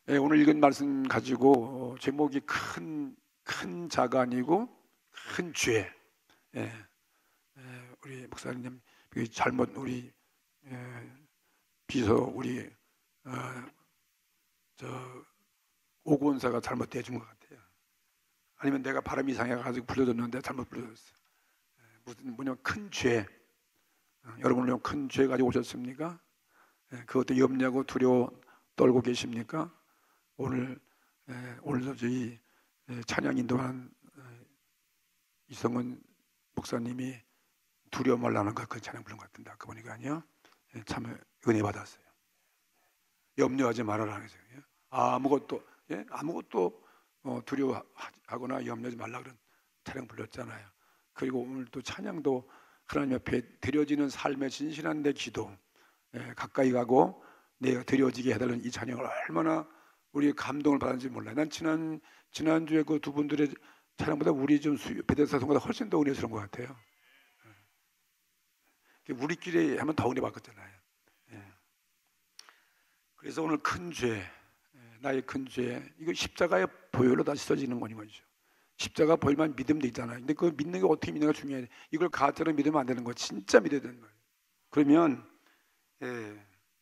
오늘 읽은 말씀 가지고 제목이 큰 자가 아니고 큰 죄. 우리 목사님 잘못 우리 비서 우리 오고원사가 잘못 대준 것 같아요. 아니면 내가 바람이 이상해가지고 불러줬는데 잘못 불러줬어요. 뭐냐면 큰 죄. 여러분 큰 죄 가지고 오셨습니까? 그것도 염려하고 두려워 떨고 계십니까? 오늘도 저희 찬양 인도한 이성은 목사님이 두려워 말라는 그 찬양 부른 것 같은데 아까 보니까 아니요. 참 은혜 받았어요. 염려하지 말아라 그랬어요. 아무것도 두려워하거나 염려하지 말라 그런 찬양 불렀잖아요. 그리고 오늘 또 찬양도 하나님 앞에 드려지는 삶의 진실한 내 기도, 가까이 가고 내가 드려지게 해달라는 이 찬양을 얼마나 우리 감동을 받았는지 몰라요. 난 지난주에 그 두 분들의 찬양보다 우리 좀 베데스다 성보다 훨씬 더 은혜스러운 것 같아요. 우리끼리 하면 더 은혜 받겠잖아요. 그래서 오늘 큰 죄, 나의 큰 죄, 이거 십자가의 보혈로 다시 써지는 거죠. 십자가 보혈만 믿으면 되잖아요. 근데 그 믿는 게 어떻게 믿는가 중요해요. 이걸 가짜로 믿으면 안 되는 거예요. 진짜 믿어야 되는 거예요. 그러면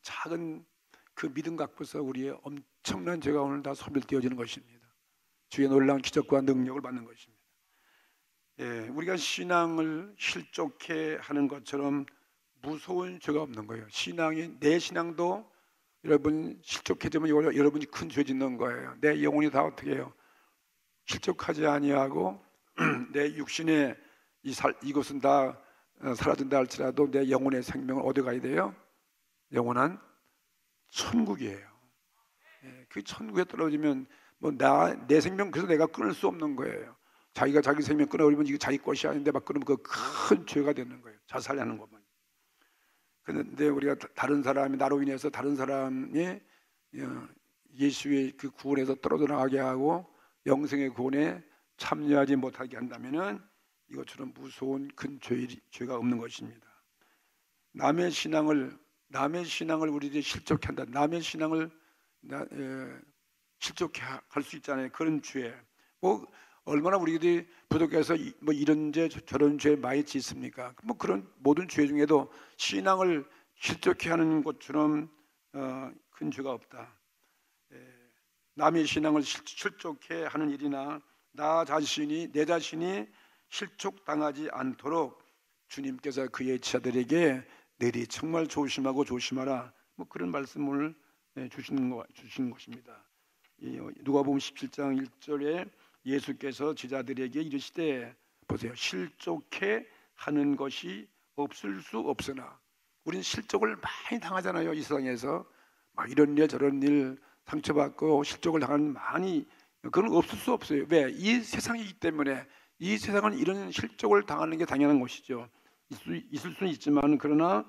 작은 그 믿음 갖고서 우리의 엄청난 죄가 오늘 다 소멸되어지는 것입니다. 주의 놀라운 기적과 능력을 받는 것입니다. 우리가 신앙을 실족해 하는 것처럼 무서운 죄가 없는 거예요. 내 신앙도 여러분 실족해지면 여러분이 큰 죄 짓는 거예요. 내 영혼이 다 어떻게 해요? 실족하지 아니하고 내 육신의 이것은 다 사라진다 할지라도 내 영혼의 생명을 얻어가야 돼요. 영원한 천국이에요. 그 천국에 떨어지면 내 생명 그래서 내가 끊을 수 없는 거예요. 자기가 자기 생명 끊어버리면 이게 자기 것이 아닌데 막 끊으면 그 큰 죄가 되는 거예요. 자살하는 것만. 그런데 우리가 다른 사람이 나로 인해서 다른 사람이 예수의 그 구원에서 떨어져 나가게 하고 영생의 구원에 참여하지 못하게 한다면은 이것처럼 무서운 큰 죄가 없는 것입니다. 남의 신앙을 우리들이 실족해 한다. 남의 신앙을 실족해 할 수 있잖아요. 그런 죄. 얼마나 우리들이 부족해서 이런 죄 저런 죄 많이 짓습니까? 그런 모든 죄 중에도 신앙을 실족해 하는 것처럼 큰 죄가 없다. 남의 신앙을 실족해 하는 일이나 내 자신이 실족당하지 않도록 주님께서 그의 지자들에게 내리 정말 조심하라. 그런 말씀을 주시는 것입니다. 누가복음 17장 1절에 예수께서 제자들에게 이르시되 보세요. 실족해 하는 것이 없을 수 없으나 우리는 실족을 많이 당하잖아요. 이 세상에서 이런 일 저런 일 상처받고 실족을 당하는 많이 그건 없을 수 없어요. 왜? 이 세상이기 때문에 이 세상은 이런 실족을 당하는 게 당연한 것이죠. 있을 수는 있지만 그러나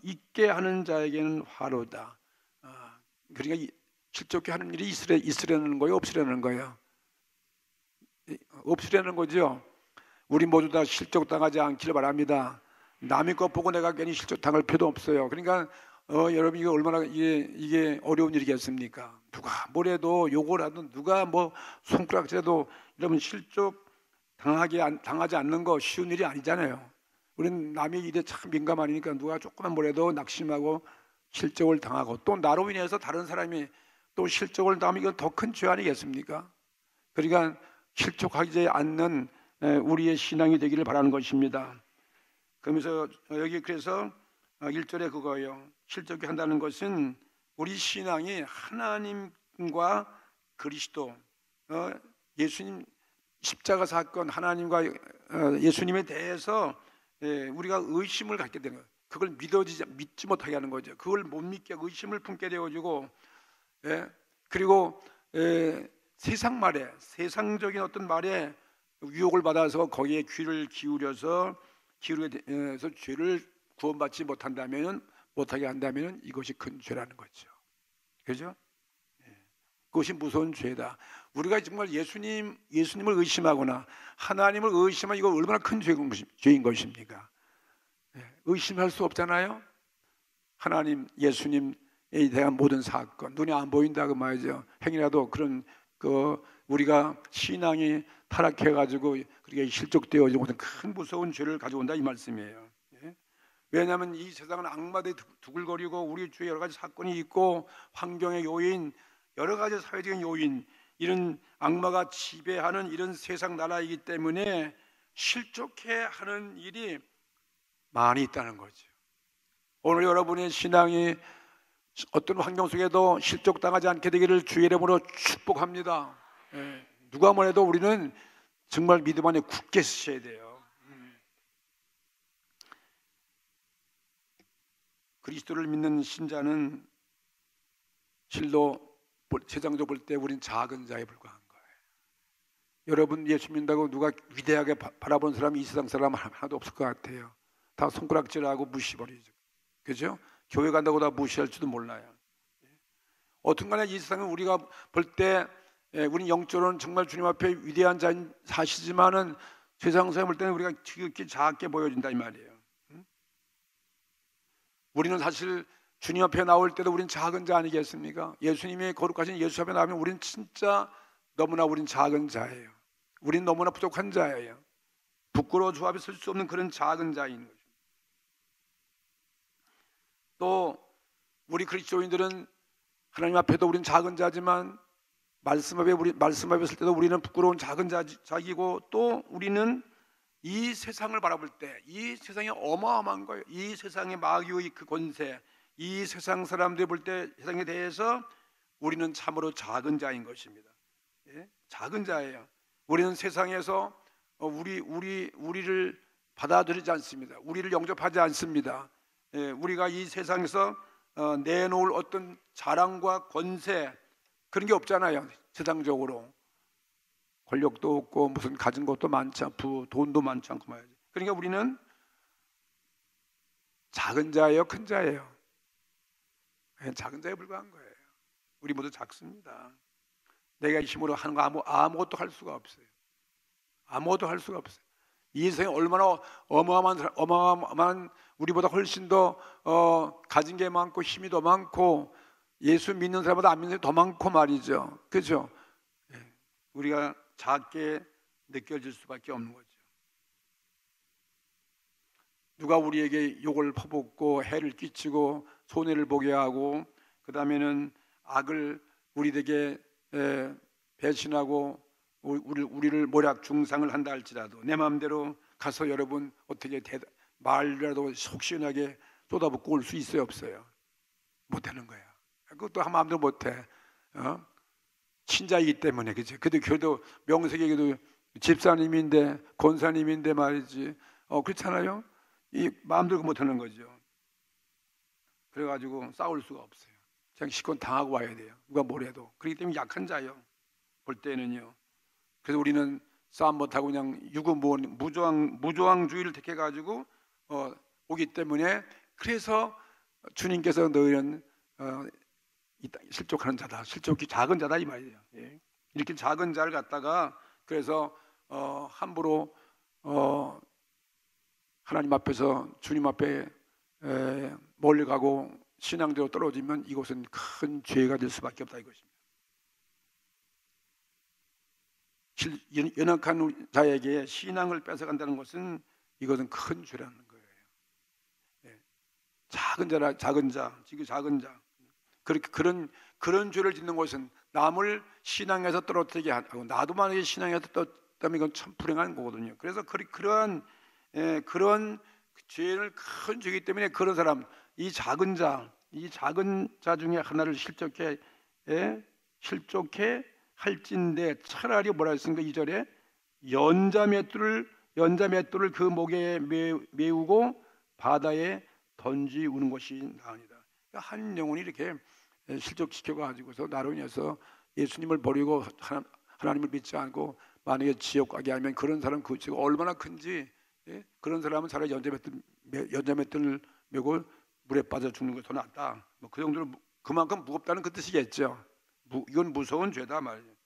있게 하는 자에게는 화로다. 그러니까 실족해 하는 일이 있으려는 거예요? 없으려는 거예요? 없으려는 거죠. 우리 모두 다 실족당하지 않기를 바랍니다. 남의 것 보고 내가 괜히 실족당할 필요도 없어요. 그러니까 여러분 이게 얼마나 이게 어려운 일이겠습니까? 누가 뭐래도 욕을 하든 누가 손가락질해도 여러분 실족 당하지 않는 거 쉬운 일이 아니잖아요. 우리는 남의 일에 참 민감하니까 누가 조금만 뭐래도 낙심하고 실족을 당하고 또 나로 인해서 다른 사람이 또 실족을 당하면 이건 더 큰 죄 아니겠습니까? 그러니까 실족하지 않는 우리의 신앙이 되기를 바라는 것입니다. 그러면서 여기 그래서 1절에 그거예요. 실족해 한다는 것은 우리 신앙이 하나님과 그리스도 예수님 십자가 사건 하나님과 예수님에 대해서 우리가 의심을 갖게 되는 거예요. 그걸 믿지 못하게 하는 거죠. 그걸 못 믿게 의심을 품게 되어지고 그리고 세상적인 어떤 말에 유혹을 받아서 거기에 귀를 기울여서 죄를 구원받지 못하게 한다면 이것이 큰 죄라는 거죠. 그죠? 그것이 무서운 죄다. 우리가 정말 예수님을 의심하거나 하나님을 의심하면 이거 얼마나 큰 죄인 것입니까? 의심할 수 없잖아요. 하나님, 예수님 대한 모든 사건, 눈에 안 보인다 그 말이죠. 행이라도 그런 우리가 신앙이 타락해가지고 그렇게 실족되어지고 큰 무서운 죄를 가져온다 이 말씀이에요. 예? 왜냐하면 이 세상은 악마들이 두글거리고 우리 주위에 여러 가지 사건이 있고 환경의 요인, 여러 가지 사회적인 요인, 이런 악마가 지배하는 이런 세상 나라이기 때문에 실족해하는 일이 많이 있다는 거죠. 오늘 여러분의 신앙이 어떤 환경 속에도 실족당하지 않게 되기를 주의 이름으로 축복합니다. 예, 누가 뭐래도 우리는 정말 믿음 안에 굳게 서셔야 돼요. 그리스도를 믿는 신자는 실로 세상적으로 볼 때 우린 작은 자에 불과한 거예요. 여러분 예수 믿는다고 누가 위대하게 바라보는 사람이 이 세상 사람 하나도 없을 것 같아요. 다 손가락질하고 무시버리죠. 그죠? 교회 간다고 다 무시할지도 몰라요. 어떤 간에 이 세상은 우리가 볼 때 우리 영적으로는 정말 주님 앞에 위대한 자인 사실이지만은 세상 사람 볼 때는 우리가 지극히 작게 보여진다 이 말이에요. 우리는 사실 주님 앞에 나올 때도 우리는 작은 자 아니겠습니까? 예수님의 거룩하신 예수 앞에 나오면 우리는 진짜 너무나 우린 작은 자예요. 우린 너무나 부족한 자예요. 부끄러워 주 앞에 설 수 없는 그런 작은 자인 거죠. 또 우리 그리스도인들은 하나님 앞에도 우리는 작은 자지만 말씀 앞에 설 때도 우리는 부끄러운 작은 자이고 또 우리는 이 세상을 바라볼 때 이 세상이 어마어마한 거예요. 이 세상의 마귀의 그 권세, 이 세상 사람들이 볼 때 세상에 대해서 우리는 참으로 작은 자인 것입니다. 예? 작은 자예요. 우리는 세상에서 우리를 받아들이지 않습니다. 우리를 영접하지 않습니다. 예, 우리가 이 세상에서 내놓을 어떤 자랑과 권세 그런 게 없잖아요. 세상적으로 권력도 없고 무슨 가진 것도 많지 않고 돈도 많지 않고 말이죠. 그러니까 우리는 작은 자예요, 큰 자예요? 작은 자에 불과한 거예요. 우리 모두 작습니다. 내가 이 힘으로 하는 거 아무것도 할 수가 없어요. 아무것도 할 수가 없어요. 이 세상에 얼마나 어마어마한 우리보다 훨씬 더 가진 게 많고 힘이 더 많고 예수 믿는 사람보다 안 믿는 사람이 더 많고 말이죠. 그렇죠? 우리가 작게 느껴질 수밖에 없는 거죠. 누가 우리에게 욕을 퍼붓고 해를 끼치고 손해를 보게 하고 그 다음에는 악을 우리에게 배신하고 우리를 모략 중상을 한다 할지라도 내 마음대로 가서 여러분 어떻게 말이라도 속 시원하게 쏟아붓고 올 수 있어요 없어요? 못하는 거야. 그것도 한 마음대로 못해. 신자이기 때문에 그죠? 그래도 명색에도 집사님인데 권사님인데 말이지 그렇잖아요. 이 마음대로 못하는 거죠. 그래가지고 싸울 수가 없어요. 그냥 시건 당하고 와야 돼요. 누가 뭐래도. 그렇기 때문에 약한 자요. 볼 때는요. 그래서 우리는 싸움 못하고 그냥 무조항주의를 택해가지고 오기 때문에 그래서 주님께서 너희는 실족하는 자다, 실족이 작은 자다 이 말이에요. 예. 이렇게 작은 자를 갖다가 그래서 함부로 하나님 앞에서 주님 앞에 몰려가고 신앙대로 떨어지면 이것은 큰 죄가 될 수밖에 없다 이것입니다. 연약한 자에게 신앙을 뺏어간다는 것은 이것은 큰 죄라는 거예요. 예. 작은 자, 지금 작은 자. 그런 죄를 짓는 것은 남을 신앙에서 떨어뜨리게 하고 나도 만약에 신앙에서 떨어뜨리면 이건 참 불행한 거거든요. 그래서 그런 죄를 큰 죄이기 때문에 그런 사람 이 작은 자 중에 하나를 실족해 할진대 차라리 뭐라 했습니까? 2절에 연자맷돌을 그 목에 메우고 바다에 던지우는 것이 나으니라. 한 영혼이 이렇게 실족시켜 가지고서 나로 인해서 예수님을 버리고 하나님을 믿지 않고 만약에 지옥 가게 하면 그런 사람 그 죄가 얼마나 큰지 그런 사람은 차라리 연자맷돌을 메고 물에 빠져 죽는 것이 더 낫다. 뭐 그 정도로 그만큼 무겁다는 그 뜻이겠죠. 이건 무서운 죄다 말이에요.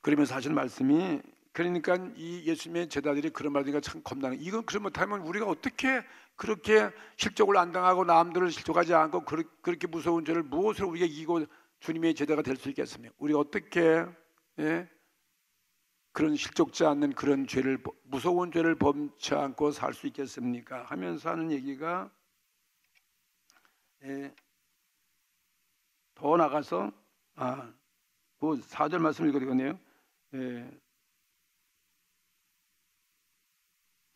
그러면서 하신 말씀이 그러니까 이 예수님의 제자들이 그런 말하니까 참 겁나는. 이건 그렇게 못하면 우리가 어떻게 그렇게 실족을 안 당하고 남들을 실족하지 않고 그렇게 무서운 죄를 무엇으로 우리가 이기고 주님의 제자가 될 수 있겠습니까? 우리가 어떻게 그런 실족지 않는 그런 죄를, 무서운 죄를 범치 않고 살 수 있겠습니까? 하면서 하는 얘기가 더 나가서 그 4절 말씀을 읽어야 되겠네요.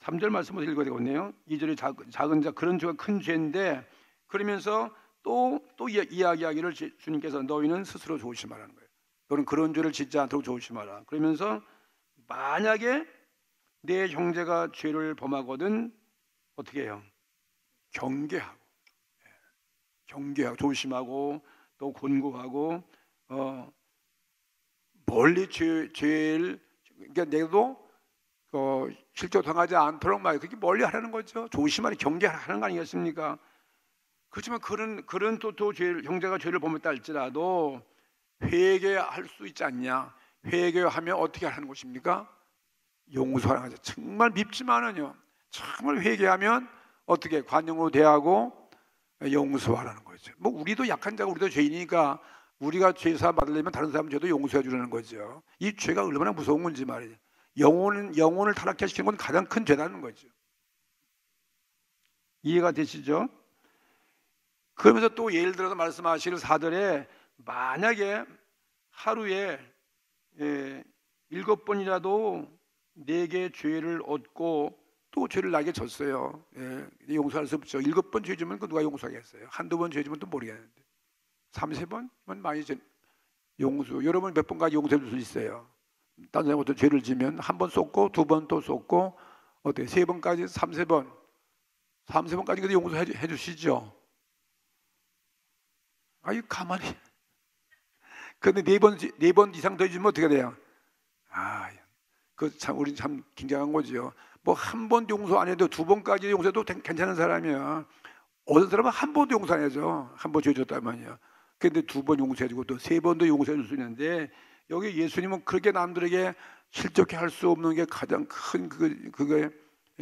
3절 말씀을 읽어야 되겠네요. 2절에 작은 자, 그런 죄가 큰 죄인데, 그러면서 또 이야기하기를 주님께서 너희는 스스로 조심하라는 거예요. 너는 그런 죄를 짓지 않도록 조심하라. 그러면서 만약에 내 형제가 죄를 범하거든 어떻게 해요? 경계하고 조심하고 또 권고하고 멀리 죄를, 그러니까 내도 실족당하지 않도록 말, 그렇게 멀리 하라는 거죠. 조심하라, 경계하라는 거 아니겠습니까? 그렇지만 그런 또 형제가 죄를 범했다 할지라도 회개할 수 있지 않냐? 회개하면 어떻게 하는 것입니까? 용서하는 거죠. 정말 밉지만은요, 정말 회개하면 어떻게 관용으로 대하고 용서하라는 거죠. 뭐 우리도 약한 자가, 우리도 죄인이니까 우리가 죄사 받으려면 다른 사람 죄도 용서해 주라는 거죠. 이 죄가 얼마나 무서운 건지 말이에요. 영혼을 타락해 시키는 건 가장 큰 죄라는 거죠. 이해가 되시죠? 그러면서 또 예를 들어서 말씀하실 4절에 만약에 하루에 7번이라도 내게 죄를 얻고 또 죄를 나게 졌어요. 용서할 수 없죠. 7번 죄 지면 누가 용서하겠어요? 한두 번 죄 지면 또 모르겠는데 3-4번은 많이 용서. 여러분 몇 번까지 용서해 줄 수 있어요? 다른 사람부터 죄를 지면 한 번 쏟고 2번 또 쏟고 어때? 3번까지 3-4번까지 그래도 용서해 주시죠. 아유 가만히. 근데 4번 이상 더 주면 어떻게 돼요? 그 참 우리 참 굉장한 거지요. 뭐 한 번도 용서 안 해도 2번까지 용서해도 괜찮은 사람이야. 어떤 사람은 한 번도 용서 안 해줘. 한 번 죄 졌다면요. 근데 2번 용서해주고 또 3번도 용서해 줄 수 있는데, 여기 예수님은 그렇게 남들에게 실족해 할 수 없는 게 가장 큰 그게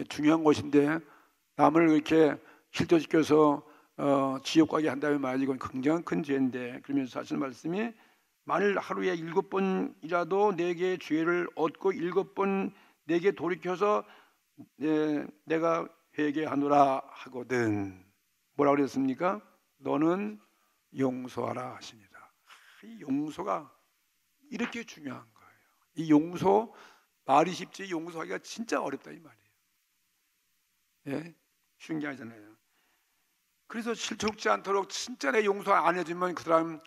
중요한 것인데, 남을 이렇게 실족시켜서 지옥 가게 한다면 말이지, 이건 굉장히 큰 죄인데, 그러면서 하시는 말씀이 만일 하루에 7번이라도 내게 죄를 얻고 7번 내게 돌이켜서 내가 회개하노라 하거든 뭐라고 그랬습니까? 너는 용서하라 하십니다. 이 용서가 이렇게 중요한 거예요. 이 용서, 말이 쉽지 용서하기가 진짜 어렵다 이 말이에요. 쉬운 게 아니잖아요. 그래서 실족지 않도록 진짜 내 용서 안 해주면 그 사람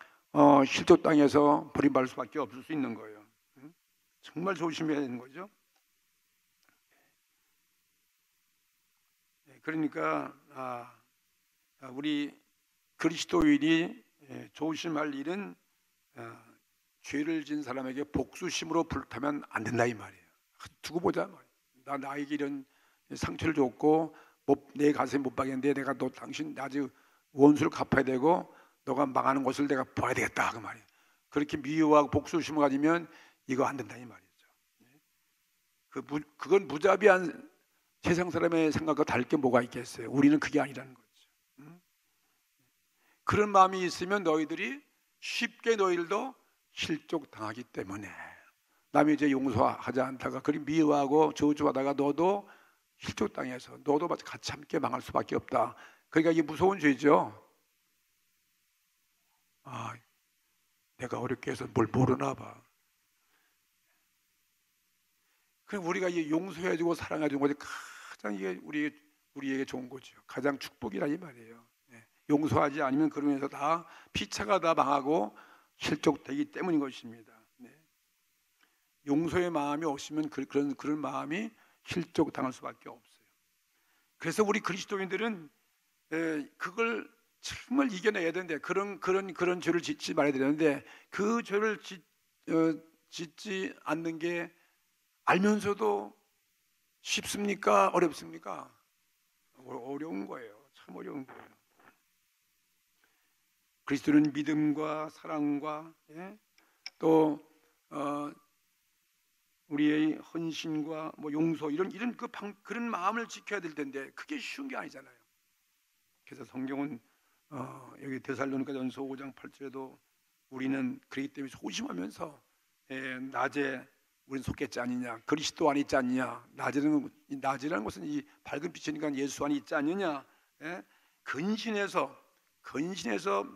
실족 땅에서 버림받을 수밖에 없을 수 있는 거예요. 정말 조심해야 되는 거죠. 그러니까 우리 그리스도인이 조심할 일은 죄를 진 사람에게 복수심으로 불타면 안 된다 이 말이에요. 두고 보자 말이에요. 나에게 이런 상처를 줬고 내 가슴에 못 박였는데 내가 너 당신 아주 원수를 갚아야 되고 너가 망하는 것을 내가 봐야 되겠다 그 말이에요. 그렇게 미워하고 복수심을 가지면 이거 안 된다 이 말이죠. 그건 무자비한 세상 사람의 생각과 다를 게 뭐가 있겠어요. 우리는 그게 아니라는 거죠. 그런 마음이 있으면 너희들이 쉽게 너희들도 실족당하기 때문에, 남이 이제 용서하지 않다가 그리 미워하고 저주하다가 너도 실족당해서 너도 같이 함께 망할 수밖에 없다. 그러니까 이게 무서운 죄죠. 내가 어렵게 해서 뭘 모르나 봐. 그럼 우리가 이 용서해주고 사랑해주는 것이 가장 이게 우리에게 좋은 거죠. 가장 축복이라 이 말이에요. 용서하지 않으면 그러면서 다 피차가 다 망하고 실족되기 때문인 것입니다. 용서의 마음이 없으면 그런 마음이 실족당할 수밖에 없어요. 그래서 우리 그리스도인들은 그걸 정말 이겨내야 되는데, 그런 죄를 짓지 말아야 되는데, 그 죄를 짓지 않는 게 알면서도 쉽습니까? 어렵습니까? 어려운 거예요. 참 어려운 거예요. 그리스도는 믿음과 사랑과 또 우리의 헌신과 뭐 용서 이런 그런 마음을 지켜야 될 텐데 그게 쉬운 게 아니잖아요. 그래서 성경은 여기 데살로니가전서 5장 8절에도 우리는 그렇기 때문에 소심하면서 낮에 우리는 속했지 않느냐, 그리스도 안에 있지 않느냐. 낮이라는 것은 이 밝은 빛이니까 예수 안에 있지 않느냐. 근신해서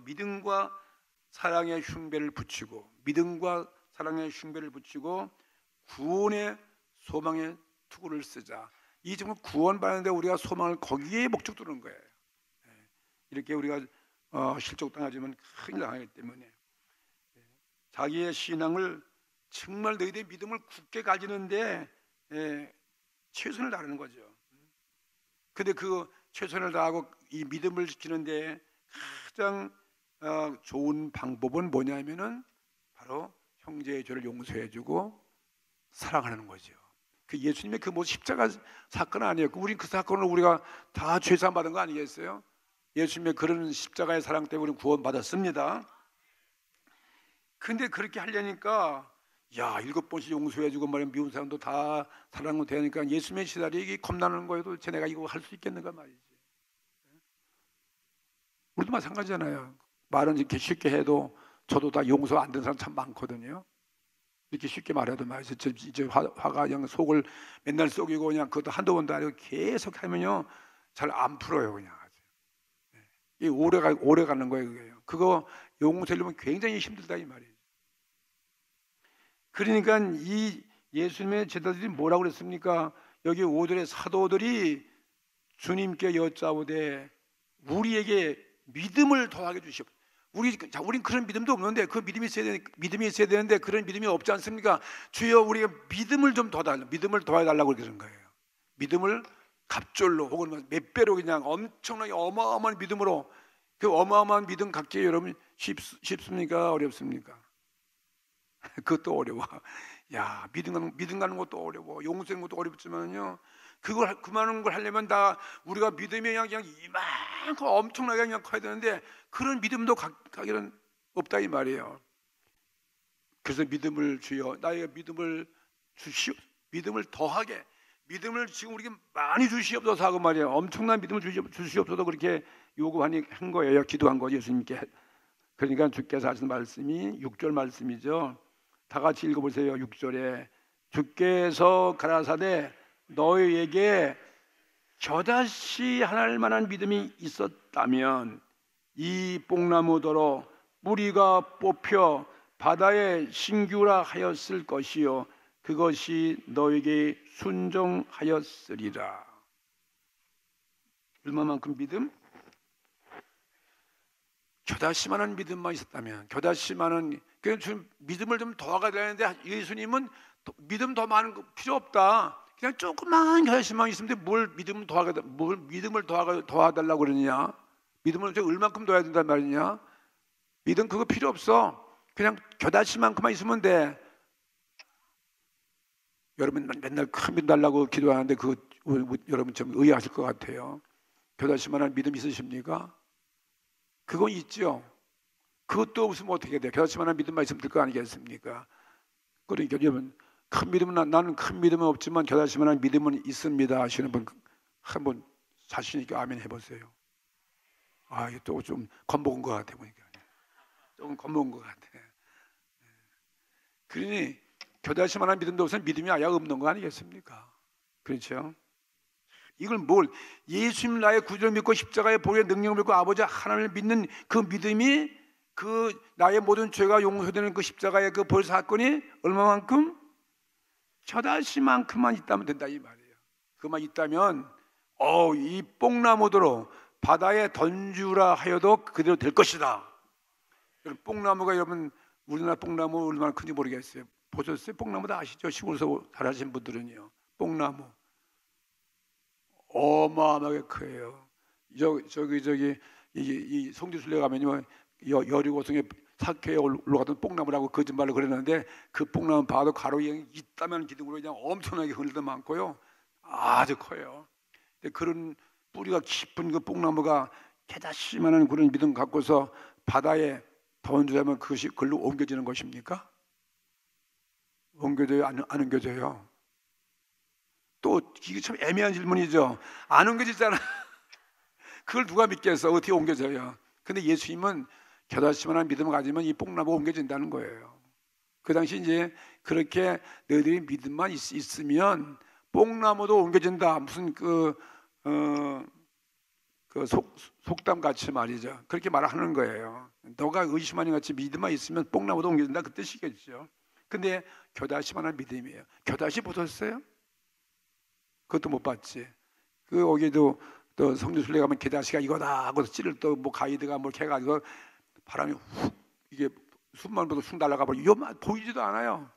믿음과 사랑의 흉배를 붙이고, 믿음과 사랑의 흉배를 붙이고 구원의 소망의 투구를 쓰자. 이 정말 구원받는데 우리가 소망을 거기에 목적 두는 거예요. 이렇게 우리가 실족당하지만 큰일 나기 때문에 자기의 신앙을 정말 너희들의 믿음을 굳게 가지는데 최선을 다하는 거죠. 근데 그 최선을 다하고 이 믿음을 지키는데 가장 좋은 방법은 뭐냐면은 바로 형제의 죄를 용서해주고 사랑하는 거죠. 그 예수님의 그 뭐 십자가 사건 아니었고, 우린 그 사건을 우리가 다 죄산 받은 거 아니겠어요? 예수님의 그런 십자가의 사랑 때문에 우리는 구원받았습니다. 근데 그렇게 하려니까 7번씩 용서해주고 말이야, 미운 사람도 다 사랑하면 되니까 예수님의 시달리기 겁나는 거에도 내가 이거 할 수 있겠는가 말이지. 우리도 마찬가지잖아요. 말은 이렇게 쉽게 해도 저도 다 용서 안 되는 사람 참 많거든요. 이렇게 쉽게 말해도 말이죠. 이제 화가 그냥 속을 맨날 쏘기고 그냥 그것도 한두 번도 아니고 계속 하면요 잘 안 풀어요. 그냥 이 오래 가는 거예요. 그게요. 그거 용서하려면 굉장히 힘들다 이 말이에요. 그러니까 이 예수님의 제자들이 뭐라고 그랬습니까? 여기 5절의 사도들이 주님께 여짜오되 우리에게 믿음을 더하게 주시옵소서. 우린 그런 믿음도 없는데 그 믿음이 있어야 되는데 그런 믿음이 없지 않습니까? 주여 우리가 믿음을 좀 믿음을 더해달라고 그러는 거예요. 믿음을 갑절로 혹은 몇 배로 그냥 엄청나게 어마어마한 믿음으로. 그 어마어마한 믿음 갖기에 여러분 쉽습니까? 어렵습니까? 그것도 어려워. 믿음 가는 것도 어려워. 용서하는 것도 어렵지만요. 그 많은 걸 하려면 다 우리가 믿음이 그냥 이만큼 엄청나게 그냥 커야 되는데 그런 믿음도 가기는 없다 이 말이에요. 그래서 믿음을 주여 나에게 믿음을 믿음을 더하게, 믿음을 지금 우리에게 많이 주시옵소서 하고 말이에요. 엄청난 믿음을 주시옵소서 그렇게 한 거예요. 기도한 거죠 예수님께. 그러니까 주께서 하신 말씀이 6절 말씀이죠. 다 같이 읽어보세요. 6절에 주께서 가라사대 너희에게 겨자씨 하나일 만한 믿음이 있었다면 이 뽕나무더러 뿌리가 뽑혀 바다에 신규라 하였을 것이요 그것이 너에게 순종하였으리라. 얼마만큼 믿음? 겨자씨만한 믿음만 있었다면, 겨자씨만한 믿음을 좀 더하게 되는데 예수님은 믿음 더 많은 거 필요 없다. 그냥 조그만 겨자씨만 있으면 뭘 믿음을 더하달라고 그러느냐? 믿음을 얼만큼 더해야 된단 말이냐? 믿음 그거 필요 없어. 그냥 겨자씨만큼만 있으면 돼. 여러분 맨날 큰 믿음 달라고 기도하는데 여러분 좀 의아하실 것 같아요. 겨자씨만한 믿음 있으십니까? 그건 있죠. 그것도 없으면 어떻게 돼요? 겨자씨만한 믿음만 있으면 될 거 아니겠습니까? 그러니까 여러분 큰 믿음은 나는 큰 믿음은 없지만 겨자씨만한 믿음은 있습니다 하시는 분 한번 자신 있게 아멘 해보세요. 이게 또 좀 겁먹은 것 같아 보니까 조금 겁먹은 것 같아. 그러니 겨자씨만한 믿음도 없으면 믿음이 아예 없는 거 아니겠습니까? 그렇죠? 이걸 예수님 나의 구주를 믿고 십자가의 보혈의 능력을 믿고 아버지 하나님을 믿는 그 믿음이 그 나의 모든 죄가 용서되는 그 십자가의 그 보혈 사건이 얼마만큼? 겨자씨만큼만 있다면 된다 이 말이에요. 그만 있다면 이 뽕나무도로 바다에 던주라 하여도 그대로 될 것이다. 뽕나무가 여러분 우리나라 뽕나무 얼마나 큰지 모르겠어요. 보셨어요? 뽕나무 다 아시죠? 시골에서 자라신 분들은요. 뽕나무 어마어마하게 커요. 이 성지순례 가면요 여리고성에 사케에 올라가던 뽕나무라고 거짓말을 그랬는데 그 뽕나무 봐도 가로에 있다면 기둥으로 그냥 엄청나게 흔들도 많고요. 아주 커요. 근데 그런 뿌리가 깊은 그 뽕나무가 겨자씨만한 그런 믿음 갖고서 바다에 던지자면 그것이 글로 옮겨지는 것입니까? 옮겨져요? 안 옮겨져요? 또 이게 참 애매한 질문이죠. 안 옮겨지잖아. 그걸 누가 믿겠어? 어떻게 옮겨져요? 근데 예수님은 겨자씨만한 믿음을 가지면 이 뽕나무가 옮겨진다는 거예요. 그 당시 이제 그렇게 너희들이 믿음만 있으면 뽕나무도 옮겨진다. 무슨 속담 같이 말이죠. 그렇게 말하는 거예요. 너가 의심하는 같이 믿음만 있으면 뽕나무도 옮겨진다. 그 뜻이겠죠. 근데 겨자씨만한 믿음이에요. 겨자씨 보셨어요? 그것도 못 봤지. 거기도 또 성지순례 가면 겨자씨가 이거다 하고 찌를 또 뭐 가이드가 뭐 이렇게 해가지고 바람이 훅 이게 숨만 봐도 쑥 날아가 버리고 이거 보이지도 않아요.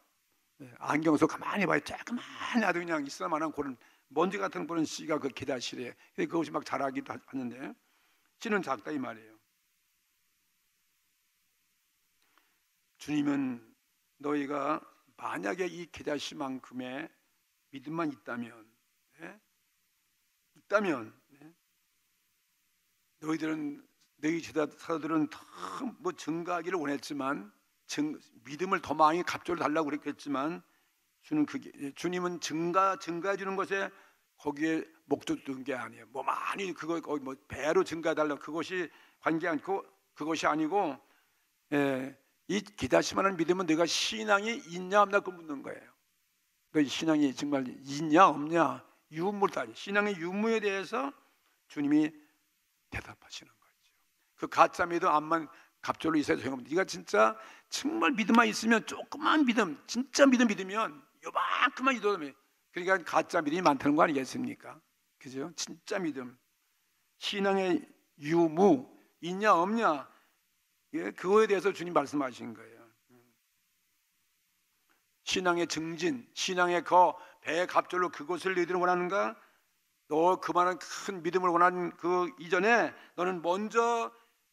안경 써 가만히 봐요. 조그만히 아주 그냥 있을만한 그런 먼지 같은 그런 씨가 그 겨자씨래. 근데 그것이 막 자라기도 하는데 씨는 작다 이 말이에요. 주님은 너희가 만약에 이 겨자씨만큼의 믿음만 있다면 너희 제자들은 더 뭐 증가하기를 원했지만 믿음을 더 많이 갑절을 달라고 그랬겠지만 주님은 증가해 주는 것에 거기에 목적 둔 게 아니에요. 뭐 많이 그거 뭐 배로 증가해 달라 그것이 관계 않고 그것이 아니고 이 기다시만한 믿음은 내가 신앙이 있냐 없냐 그 묻는 거예요. 너 신앙이 정말 있냐 없냐 유무다. 신앙의 유무에 대해서 주님이 대답하시는 거죠. 그 가짜 믿음 암만 갑절로 있어야 소용없는데 네가 진짜 정말 믿음만 있으면 조그만 믿음 진짜 믿으면 요만큼만 믿어도 그러니까 가짜 믿음이 많다는 거 아니겠습니까? 그죠? 진짜 믿음 신앙의 유무 있냐 없냐 그거에 대해서 주님 말씀하신 거예요. 신앙의 증진 신앙의 배의 갑절로 그것을 너희들은 원하는가? 너 그만한 큰 믿음을 원하는 그 이전에 너는 먼저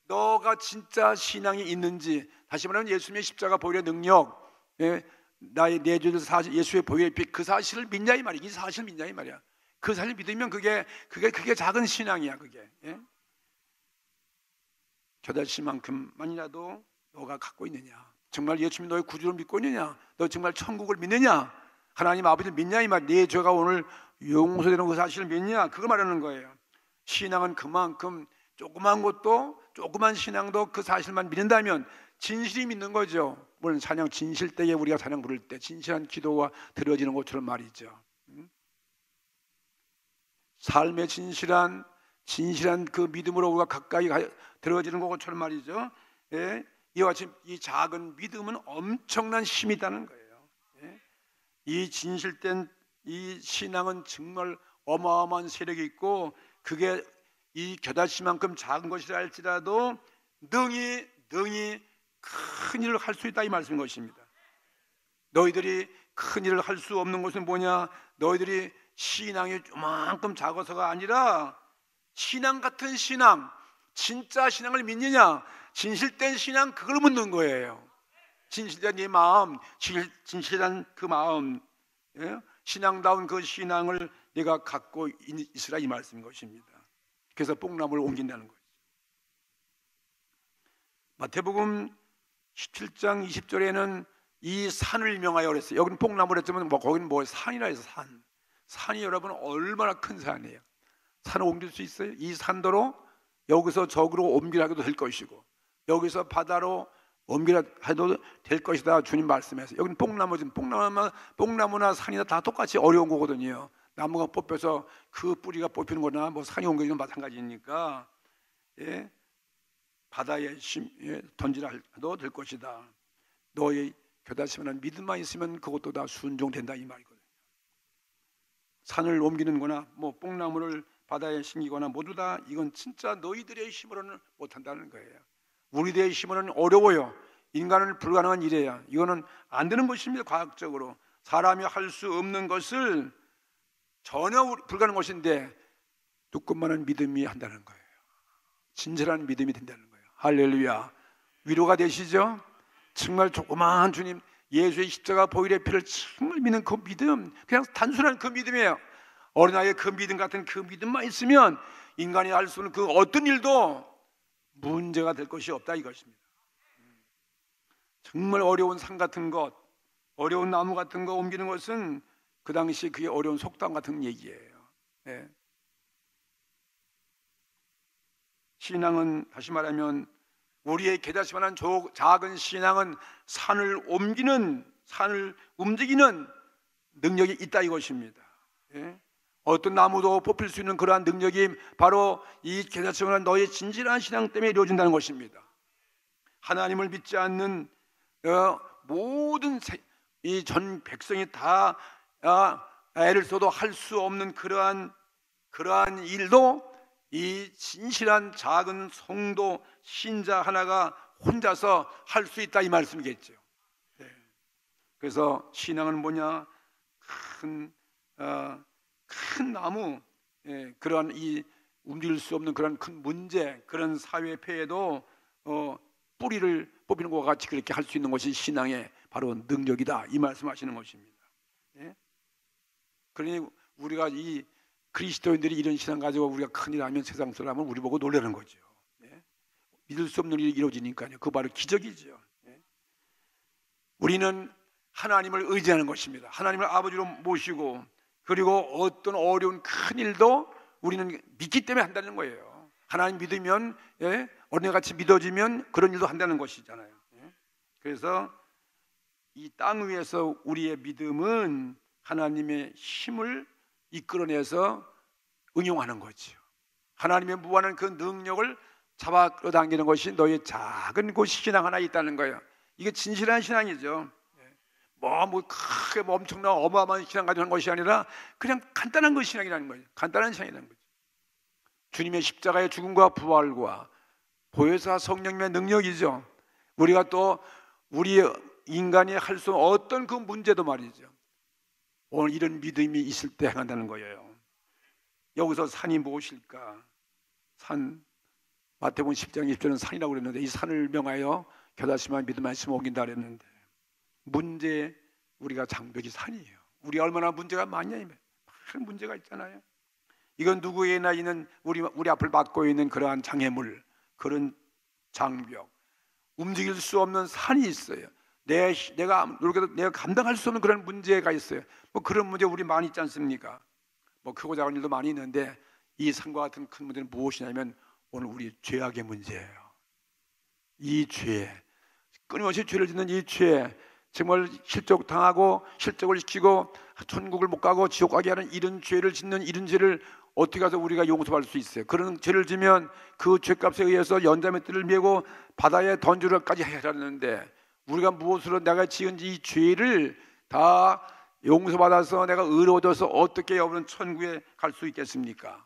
너가 진짜 신앙이 있는지 다시 말하면 예수님의 십자가 보혈의 능력 나의 내주는 사실 예수의 보혈의 피 그 사실을 믿냐 이 말이야. 이 사실을 믿냐 이 말이야. 그 사실을 믿으면 그게 작은 신앙이야. 그게 겨자씨만큼만이라도 너가 갖고 있느냐 정말 예수님이 너의 구주를 믿고 있느냐 너 정말 천국을 믿느냐 하나님 아버지를 믿냐 이 말. 네 죄가 오늘 용서되는 그 사실을 믿냐 그걸 말하는 거예요. 신앙은 그만큼 조그만 것도 조그만 신앙도 그 사실만 믿는다면 진실이 믿는 거죠. 물론 찬양 진실 때에 우리가 찬양 부를 때 진실한 기도가 들어지는 것처럼 말이죠. 삶의 진실한 그 믿음으로 우리가 가까이 들어지는 것처럼 말이죠. 이와 같이 이 작은 믿음은 엄청난 힘이 있다는 거예요. 이 진실된 이 신앙은 정말 어마어마한 세력이 있고 그게 이 겨자씨만큼 작은 것이라 할지라도 능히 큰 일을 할 수 있다 이 말씀인 것입니다. 너희들이 큰 일을 할 수 없는 것은 뭐냐? 너희들이 신앙이 요만큼 작아서가 아니라 신앙 같은 신앙 진짜 신앙을 믿느냐 진실된 신앙 그걸 묻는 거예요. 진실된 네 마음 진실한 그 마음 신앙다운 그 신앙을 내가 갖고 있으라 이 말씀인 것입니다. 그래서 뽕나무를 옮긴다는 거죠. 마태복음 17장 20절에는 이 산을 명하여 그랬어요. 여기는 뽕나무를 했지만 거기는 산이라 해서 산이 여러분 얼마나 큰 산이에요. 산을 옮길 수 있어요? 이 산도로 여기서 저기로 옮기라도 될 것이고 여기서 바다로 옮기라 해도 될 것이다 주님 말씀해서 여기는 뽕나무나 산이나 다 똑같이 어려운 거거든요. 나무가 뽑혀서 그 뿌리가 뽑히는 거나 산이 옮겨지는 마찬가지니까 바다에 던지라 해도 될 것이다. 너의 겨자씨만한 믿음만 있으면 그것도 다 순종된다 이 말이거든요. 산을 옮기는 거나 뽕나무를 바다에 심기거나 모두 다 이건 진짜 너희들의 힘으로는 못한다는 거예요. 우리들의 힘으로는 어려워요. 인간은 불가능한 일이에요. 이거는 안 되는 것입니다. 과학적으로 사람이 할 수 없는 것을 전혀 불가능한 것인데 조금만한 믿음이 한다는 거예요. 진실한 믿음이 된다는 거예요. 할렐루야. 위로가 되시죠? 정말 조그마한 주님 예수의 십자가 보혈의 피를 정말 믿는 그 믿음 그냥 단순한 그 믿음이에요. 어린아이의 그 믿음 같은 그 믿음만 있으면 인간이 할 수 없는 그 어떤 일도 문제가 될 것이 없다 이것입니다. 정말 어려운 산 같은 것 어려운 나무 같은 거 옮기는 것은 그 당시 그게 어려운 속담 같은 얘기예요. 예. 신앙은 다시 말하면 우리의 깨닫지만한 작은 신앙은 산을 움직이는 능력이 있다 이것입니다. 예? 어떤 나무도 뽑힐 수 있는 그러한 능력이 바로 이 깨닫지만한 너의 진실한 신앙 때문에 이루어진다는 것입니다. 하나님을 믿지 않는 모든 이 전 백성이 다 애를 써도 할 수 없는 그러한 일도 이 진실한 작은 성도 신자 하나가 혼자서 할 수 있다 이 말씀이겠죠. 네. 그래서 신앙은 뭐냐? 큰 나무, 그러한 이 움직일 수 없는 그런 큰 문제, 그런 사회 폐해도 뿌리를 뽑히는 것과 같이 그렇게 할 수 있는 것이 신앙의 바로 능력이다 이 말씀하시는 것입니다. 예? 그러니 우리가 이 그리스도인들이 이런 신앙 가지고 우리가 큰일 하면 세상 사람은 우리 보고 놀라는 거죠. 예? 믿을 수 없는 일이 이루어지니까요. 그 바로 기적이죠. 예? 우리는 하나님을 의지하는 것입니다. 하나님을 아버지로 모시고 그리고 어떤 어려운 큰 일도 우리는 믿기 때문에 한다는 거예요. 하나님 믿으면 어린애같이 믿어지면 그런 일도 한다는 것이잖아요. 예? 그래서 이 땅 위에서 우리의 믿음은 하나님의 힘을 이끌어내서 응용하는 거죠. 하나님의 무한한 그 능력을 잡아 끌어당기는 것이 너의 작은 그 신앙 하나 있다는 거예요. 이게 진실한 신앙이죠. 크게 엄청난 어마어마한 신앙 가지고 하는 것이 아니라 그냥 간단한 그 신앙이라는 거예요. 간단한 신앙이라는 거죠. 주님의 십자가의 죽음과 부활과 보혜사 성령님의 능력이죠. 우리가 또 우리 인간이 할 수 없는 어떤 그 문제도 말이죠. 오늘 이런 믿음이 있을 때 행한다는 거예요. 여기서 산이 무엇일까? 산, 마태복음 10장 20절은 산이라고 그랬는데 이 산을 명하여 겨다시만 믿음 말씀 옮긴다 그랬는데 문제 우리가 장벽이 산이에요. 우리 얼마나 문제가 많냐 많은 문제가 있잖아요. 이건 누구에나 있는 우리 앞을 막고 있는 그러한 장애물, 그런 장벽, 움직일 수 없는 산이 있어요. 내가 감당할 수 없는 그런 문제가 있어요. 그런 문제 우리 많이 있지 않습니까? 크고 작은 일도 많이 있는데 이 산과 같은 큰 문제는 무엇이냐면 오늘 우리 죄악의 문제예요. 이 죄, 끊임없이 죄를 짓는 이 죄, 정말 실족을 시키고 천국을 못 가고 지옥 가게 하는 이런 죄를 짓는 이런 죄를 어떻게 해서 우리가 용서할 수 있어요? 그런 죄를 지면 그 죄값에 의해서 연자맷들을 메고 바다에 던지러까지 해야 하는데 우리가 무엇으로 내가 지은 이 죄를 다 용서받아서 내가 의로워져서 어떻게 여러분 천국에 갈 수 있겠습니까?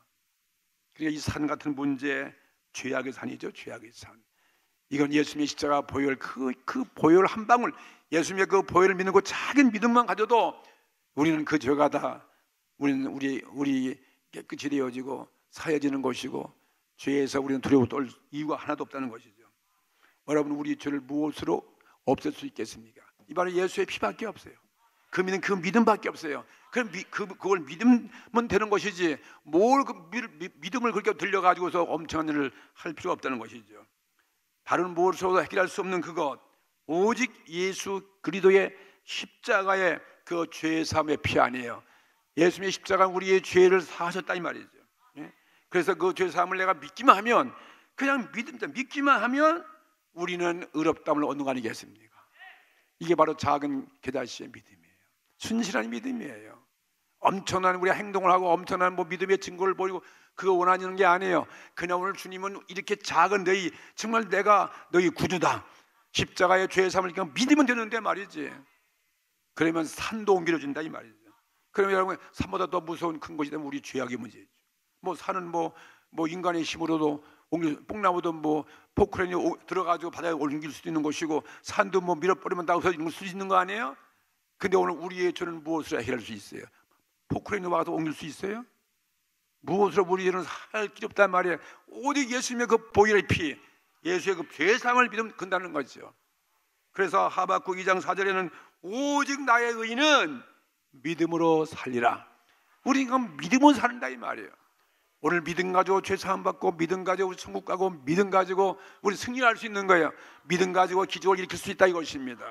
그러니까 이 산 같은 문제, 죄악의 산이죠. 죄악의 산. 이건 예수님의 십자가 보혈, 그 보혈 한 방울, 예수님의 그 보혈을 믿는 그 작은 믿음만 가져도 우리는 그 죄가 다 우리 깨끗이 되어지고 사해지는 것이고 죄에서 우리는 두려워 떨 이유가 하나도 없다는 것이죠. 여러분 우리 죄를 무엇으로 없앨 수 있겠습니까? 이 바로 예수의 피밖에 없어요. 그 믿음밖에 없어요. 그걸 믿으면 되는 것이지 뭘 믿음을 그렇게 들려가지고서 엄청난 일을 할 필요가 없다는 것이죠. 다른 무엇으로도 해결할 수 없는 그것 오직 예수 그리스도의 십자가의 그 죄사함의 피 아니에요. 예수님의 십자가는 우리의 죄를 사하셨다 이 말이죠. 그래서 그 죄사함을 내가 믿기만 하면 그냥 믿기만 하면 우리는 의롭다함을 얻는 거 아니겠습니까? 이게 바로 작은 게다시의 믿음이에요. 순실한 믿음이에요. 엄청난 우리 행동을 하고 엄청난 믿음의 증거를 보이고 그거 원하는 게 아니에요. 그냥 오늘 주님은 이렇게 작은 정말 내가 너희 구주다. 십자가의 죄사함을 그냥 믿으면 되는데 말이지. 그러면 산도 옮겨진다 이 말이죠. 그러면 여러분 산보다 더 무서운 큰 것이 되면 우리 죄악의 문제죠. 산은 인간의 힘으로도 뽕나무도 포크레인이 들어가지고 바다에 옮길 수도 있는 것이고 산도 밀어버리면 다 없어질 수 있는 거 아니에요? 근데 오늘 우리의 죄는 무엇으로 해결할 수 있어요? 포크레인이 와서 옮길 수 있어요? 무엇으로 우리 죄는 할 길이 없단 말이에요. 오직 예수님의 그 보혈의 피, 예수의 그 죄사함을 믿으면 된다는 거죠. 그래서 하박국 2장 4절에는 오직 나의 의인은 믿음으로 살리라. 우리가 믿음으로 산다 이 말이에요. 오늘 믿음 가지고 죄사함 받고 믿음 가지고 우리 천국 가고 믿음 가지고 우리 승리할 수 있는 거예요. 믿음 가지고 기적을 일으킬 수 있다 이것입니다.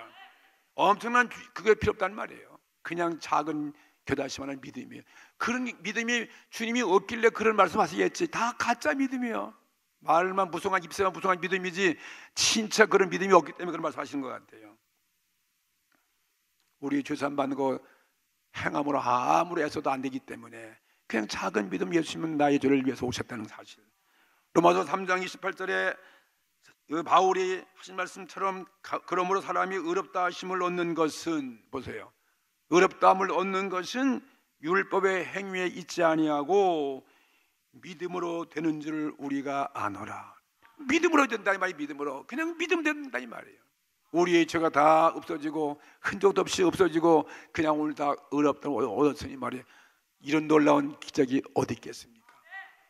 엄청난 그게 필요 없단 말이에요. 그냥 작은 겨자씨만한 믿음이에요. 그런 믿음이 주님이 없길래 그런 말씀하시겠지. 다 가짜 믿음이에요. 말만 무성한, 입새만 무성한 믿음이지 진짜 그런 믿음이 없기 때문에 그런 말씀하시는 것 같아요. 우리 죄산 받는 거 행함으로 아무리 애써도 안 되기 때문에 그냥 작은 믿음, 예수님은 나의 죄를 위해서 오셨다는 사실. 로마서 3장 28절에 바울이 하신 말씀처럼 그러므로 사람이 의롭다 하심을 얻는 것은, 보세요, 의롭다함을 얻는 것은 율법의 행위에 있지 아니하고 믿음으로 되는 줄 우리가 아노라. 믿음으로 된다 이 말이, 믿음으로 그냥 믿음 된다 이 말이에요. 우리의 죄가 다 없어지고 흔적도 없이 없어지고 그냥 오늘 다 의롭다 얻었으니 말이에요. 이런 놀라운 기적이 어디 있겠습니까?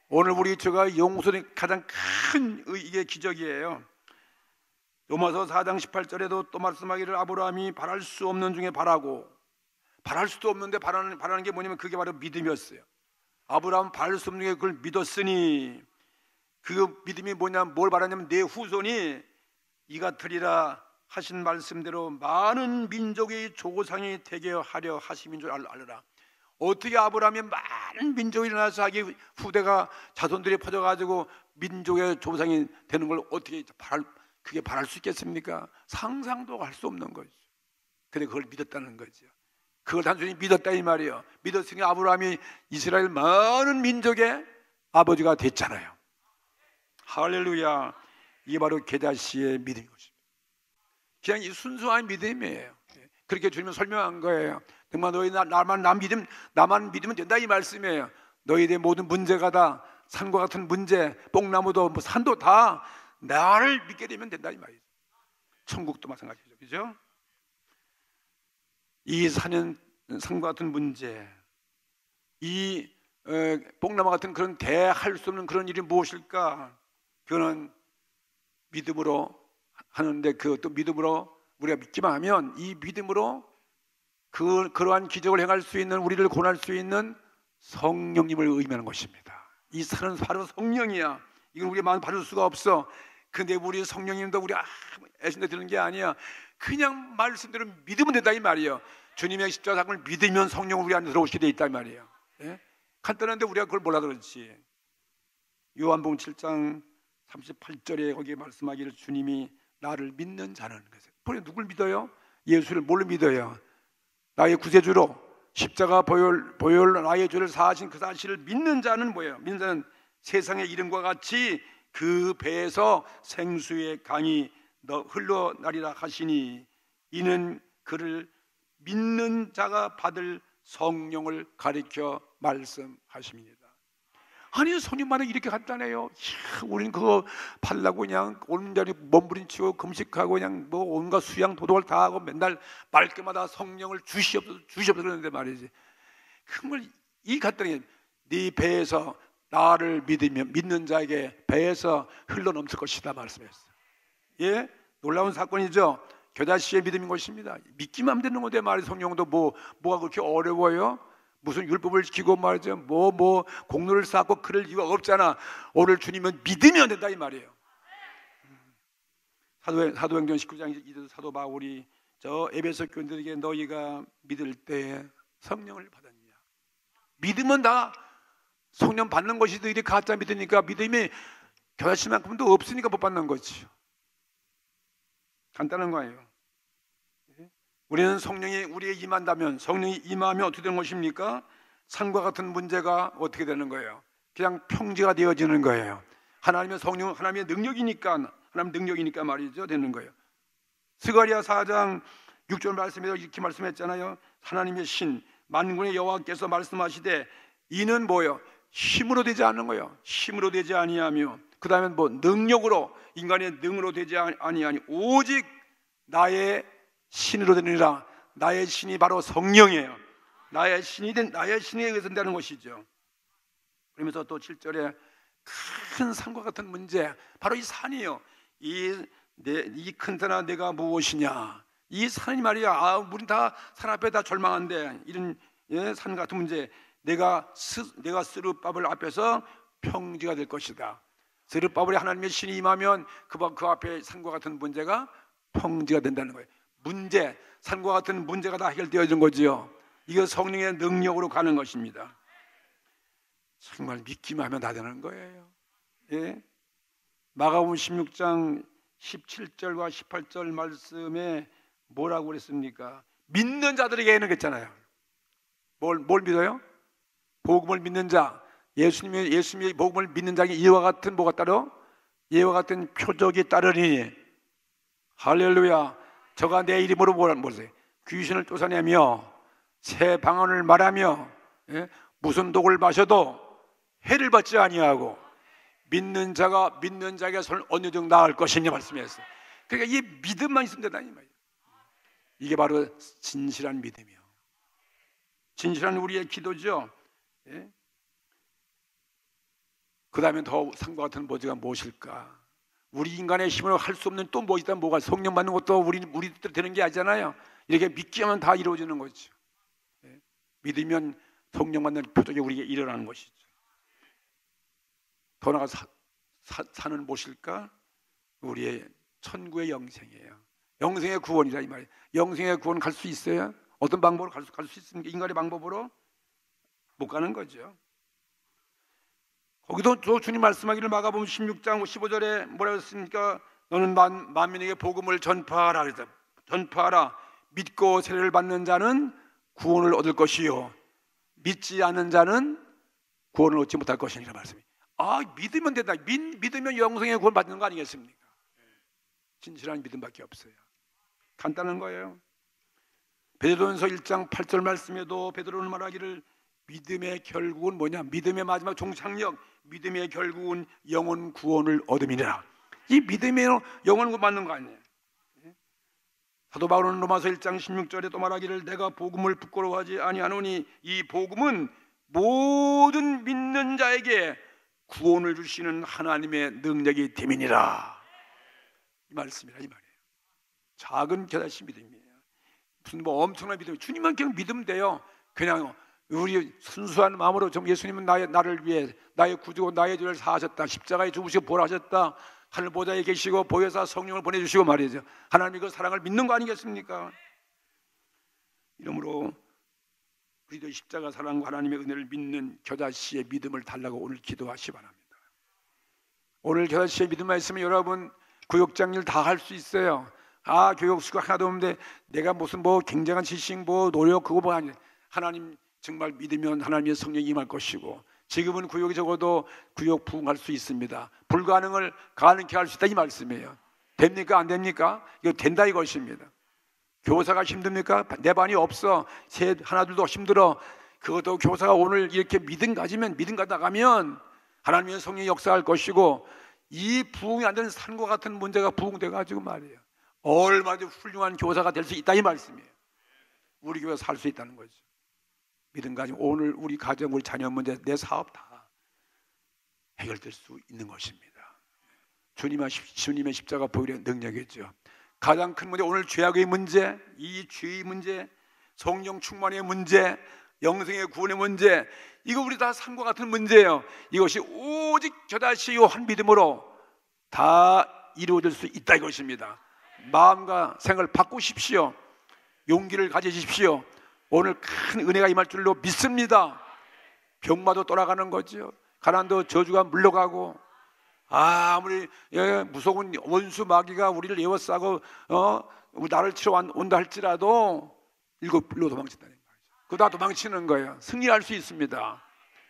오늘 우리 죄가 용서된 가장 큰 이게 기적이에요. 로마서 4장 18절에도 또 말씀하기를 아브라함이 바랄 수 없는 중에 바라고, 바랄 수도 없는데 바라는 게 뭐냐면 그게 바로 믿음이었어요. 아브라함은 바랄 수 없는 게 그걸 믿었으니, 그 믿음이 뭐냐, 뭘 바라냐면 내 후손이 이가 되리라 하신 말씀대로 많은 민족의 조상이 되게 하려 하심인 줄 알라. 어떻게 아브라함이 많은 민족이 일어나서 자기 후대가 자손들이 퍼져가지고 민족의 조상이 되는 걸 어떻게 그게 바랄 수 있겠습니까? 상상도 할 수 없는 거죠. 근데 그걸 믿었다는 거죠. 그걸 단순히 믿었다 이 말이에요. 믿었으니 아브라함이 이스라엘 많은 민족의 아버지가 됐잖아요. 할렐루야. 이게 바로 게다시의 믿음인 것입니다. 그냥 이 순수한 믿음이에요. 그렇게 주님은 설명한 거예요. 정말 너희 나만 믿으면 된다 이 말씀이에요. 너희들의 모든 문제가 다 산과 같은 문제, 뽕나무도 뭐 산도 다 나를 믿게 되면 된다 이 말이죠. 천국도 마찬가지죠, 그죠? 이 산과 같은 문제, 이 뽕나무 같은 그런 대할 수 없는 그런 일이 무엇일까? 그거는 믿음으로 하는데, 그것도 믿음으로 우리가 믿기만 하면 이 믿음으로 그러한 기적을 행할 수 있는, 우리를 구원할 수 있는 성령님을 의미하는 것입니다. 이 산은 바로 성령이야. 이건 우리가 마음 받을 수가 없어. 근데 우리 성령님도 우리 애신데 드는 게 아니야. 그냥 말씀대로 믿으면 된다 이 말이에요. 주님의 십자가 사건을 믿으면 성령은 우리 안에 들어오시게 돼 있다 이 말이에요. 예? 간단한데 우리가 그걸 몰라서 그렇지. 요한복음 7장 38절에 거기에 말씀하기를 주님이 나를 믿는 자는, 그래서 누굴 믿어요? 예수를 뭘로 믿어요? 나의 구세주로 십자가 보혈 나의 죄를 사하신 그 사실을 믿는 자는 뭐예요? 믿는 자는 세상의 이름과 같이 그 배에서 생수의 강이 흘러나리라 하시니 이는 그를 믿는 자가 받을 성령을 가리켜 말씀하십니다. 아니 손님만은 이렇게 간단해요. 우리는 그거 팔라고 그냥 온전히 몸부림치고 금식하고 그냥 뭐 온갖 수양 도덕을 다 하고 맨날 말끝마다 성령을 주시옵소서 그러는데 말이지. 그걸 이 간단히 네 배에서 나를 믿는 자에게 배에서 흘러 넘칠 것이다 말씀했어요. 예, 놀라운 사건이죠. 겨자씨의 믿음인 것입니다. 믿기만 하면 되는 건데 말이 성령도 뭐가 그렇게 어려워요? 무슨 율법을 지키고 말이죠. 공로를 쌓고 그럴 이유가 없잖아. 오늘 주님은 믿으면 된다 이 말이에요. 사도행전 19장 이도 사도 바울이 저 에베소 교인들에게 너희가 믿을 때 성령을 받았냐. 믿으면 다 성령 받는 것이 너희들이 가짜 믿으니까 믿음이 겨자씨만큼도 없으니까 못 받는 거지. 간단한 거예요. 우리는 성령이 우리에 임한다면, 성령이 임하면 어떻게 되는 것입니까? 산과 같은 문제가 어떻게 되는 거예요? 그냥 평지가 되어지는 거예요. 하나님의 성령, 하나님의 능력이니까, 하나님 능력이니까 말이죠, 되는 거예요. 스가랴 4장 6절 말씀에서 이렇게 말씀했잖아요. 하나님의 신 만군의 여호와께서 말씀하시되 이는 뭐예요? 힘으로 되지 않는 거예요. 힘으로 되지 아니하며, 그 다음에 능력으로, 인간의 능으로 되지 아니하니 오직 나의 신으로 되느니라. 나의 신이 바로 성령이에요. 나의 신에 의해서 된다는 것이죠. 그러면서 또 7절에 큰 산과 같은 문제, 바로 이 산이에요. 이 큰 산아 내가 무엇이냐. 이 산이 말이야. 우린 다 산 앞에 다 절망한데 이런 산 같은 문제, 내가 스룹바벨 앞에서 평지가 될 것이다. 스룹바벨에 하나님의 신이 임하면 그 앞에 산과 같은 문제가 평지가 된다는 거예요. 문제, 산과 같은 문제가 다 해결되어진 거지요. 이거 성령의 능력으로 가는 것입니다. 정말 믿기만 하면 다 되는 거예요. 예? 마가복음 16장 17절과 18절 말씀에 뭐라고 그랬습니까? 믿는 자들에게는 그랬잖아요. 뭘 믿어요? 복음을 믿는 자, 예수님의 복음을 믿는 자에게 이와 같은 뭐가 따로? 이와 같은 표적이 따르니, 할렐루야. 저가 내 이름으로 뭐라세요? 귀신을 쫓아내며 새 방언을 말하며, 예? 무슨 독을 마셔도 해를 받지 아니하고 믿는 자에게 손을 어느 정도 나을 것이냐 말씀했어요. 그러니까 이 믿음만 있으면 된다 이 말이에요. 이게 바로 진실한 믿음이요, 진실한 우리의 기도죠. 예? 그 다음에 더 상과 같은 보지가 무엇일까? 우리 인간의 힘으로 할 수 없는 또 뭐 있다, 뭐가 성령 받는 것도 우리 뜻대로 되는 게 아니잖아요. 이렇게 믿기만 다 이루어지는 거죠. 예? 믿으면 성령 받는 표적이 우리에게 일어나는 것이죠. 더 나아가 사는 무엇일까? 우리의 천국의 영생이에요. 영생의 구원이다 이 말이에요. 영생의 구원 갈 수 있어요? 어떤 방법으로 갈 수 있습니까? 인간의 방법으로 못 가는 거죠. 거기도 주님 말씀하기를 마가복음 16장 15절에 뭐라고 했습니까? 너는 만민에게 복음을 전파하라 그랬다. 전파하라. 믿고 세례를 받는 자는 구원을 얻을 것이요, 믿지 않는 자는 구원을 얻지 못할 것이니라 말씀이. 믿으면 된다. 믿으면 영생의 구원 받는 거 아니겠습니까? 진실한 믿음밖에 없어요. 간단한 거예요. 베드로전서 1장 8절 말씀에도 베드로는 말하기를 믿음의 결국은 뭐냐? 믿음의 마지막 종착역, 믿음의 결국은 영혼 구원을 얻음이니라. 이 믿음의 영혼 구원 받는 거 아니에요. 사도 바울은 로마서 1장 16절에 또 말하기를 내가 복음을 부끄러워하지 아니하노니 이 복음은 모든 믿는 자에게 구원을 주시는 하나님의 능력이 됨이니라. 이 말씀이라 이 말이에요. 작은 겨자씨 믿음이에요. 무슨 뭐 엄청난 믿음, 주님만 그냥 믿으면 돼요. 그냥 우리 순수한 마음으로 좀 예수님은 나를 위해 나의 구주고 나의 죄를 사하셨다, 십자가에 죽으시고 부활하셨다, 하늘 보좌에 계시고 보혜사 성령을 보내주시고 말이죠. 하나님이 그 사랑을 믿는 거 아니겠습니까? 이러므로 우리도 십자가 사랑과 하나님의 은혜를 믿는 겨자씨의 믿음을 달라고 오늘 기도하시 바랍니다. 오늘 겨자씨의 믿음만 있으면 여러분 구역장 일 다 할 수 있어요. 교육수가 하나도 없는데 내가 무슨 뭐 굉장한 지식 뭐 노력 그거 뭐 아니에요. 하나님 정말 믿으면 하나님의 성령이 임할 것이고, 지금은 구역이 적어도 구역 부흥할 수 있습니다. 불가능을 가능케 할 수 있다 이 말씀이에요. 됩니까? 안 됩니까? 이거 된다 이것입니다. 교사가 힘듭니까? 내 반이 없어. 하나둘도 힘들어. 그것도 교사가 오늘 이렇게 믿음 가지면, 믿음 가다가면 하나님의 성령이 역사할 것이고, 이 부흥이 안 되는 산과 같은 문제가 부흥돼가지고 말이에요. 얼마나 훌륭한 교사가 될 수 있다 이 말씀이에요. 우리 교회에서 살 수 있다는 거죠. 믿음 가지고 오늘 우리 가정, 우리 자녀 문제, 내 사업 다 해결될 수 있는 것입니다. 주님의 십자가 보혈의 능력이죠. 가장 큰 문제, 오늘 죄악의 문제, 이 죄의 문제, 성령 충만의 문제, 영생의 구원의 문제, 이거 우리 다 산과 같은 문제예요. 이것이 오직 겨자씨요 한 믿음으로 다 이루어질 수 있다 이것입니다. 마음과 생각을 바꾸십시오. 용기를 가지십시오. 오늘 큰 은혜가 임할 줄로 믿습니다. 병마도 떠나가는 거죠. 가난도 저주가 물러가고, 아무리 무서운 원수 마귀가 우리를 에워싸고 나를 치러 온다 할지라도 일곱 불로 도망친다는 거죠. 그다 도망치는 거예요. 승리할 수 있습니다.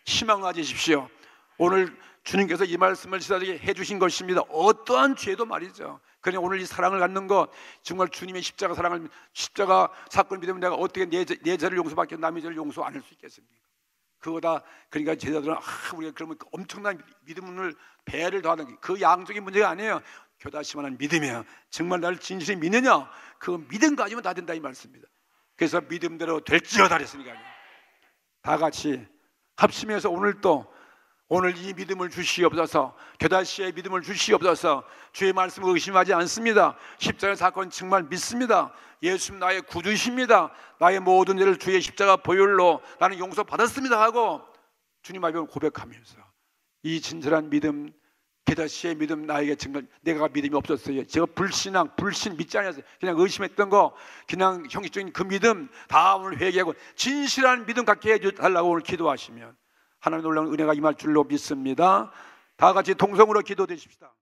희망 가지십시오. 오늘 주님께서 이 말씀을 시사하게 해주신 것입니다. 어떠한 죄도 말이죠. 그냥 오늘 이 사랑을 갖는 것, 정말 주님의 십자가 사건을 믿으면 내가 어떻게 내 죄를 용서받게 남의 죄를 용서 안 할 수 있겠습니까? 그거다. 그러니까 제자들은 우리가 그러면 엄청난 믿음을 배를 더하는 그 양적인 문제가 아니에요. 겨자씨만한 믿음이에요. 정말 나를 진실히 믿느냐? 그 믿음 가지면 다 된다 이 말씀입니다. 그래서 믿음대로 될지어다 그랬으니까요. 다 같이 합심해서 오늘 이 믿음을 주시옵소서. 겨자씨의 믿음을 주시옵소서. 주의 말씀을 의심하지 않습니다. 십자가 사건 정말 믿습니다. 예수님 나의 구주십니다. 나의 모든 죄를 주의 십자가 보혈로 나는 용서받았습니다 하고 주님 앞에 고백하면서 이 진실한 믿음 게다시의 믿음 나에게 증거. 내가 믿음이 없었어요. 제가 불신앙, 불신 믿지 않았어요. 그냥 의심했던 거, 그냥 형식적인 그 믿음 다 오늘 회개하고 진실한 믿음 갖게 해달라고 오늘 기도하시면 하나님 놀라운 은혜가 임할 줄로 믿습니다. 다 같이 동성으로 기도되십시다.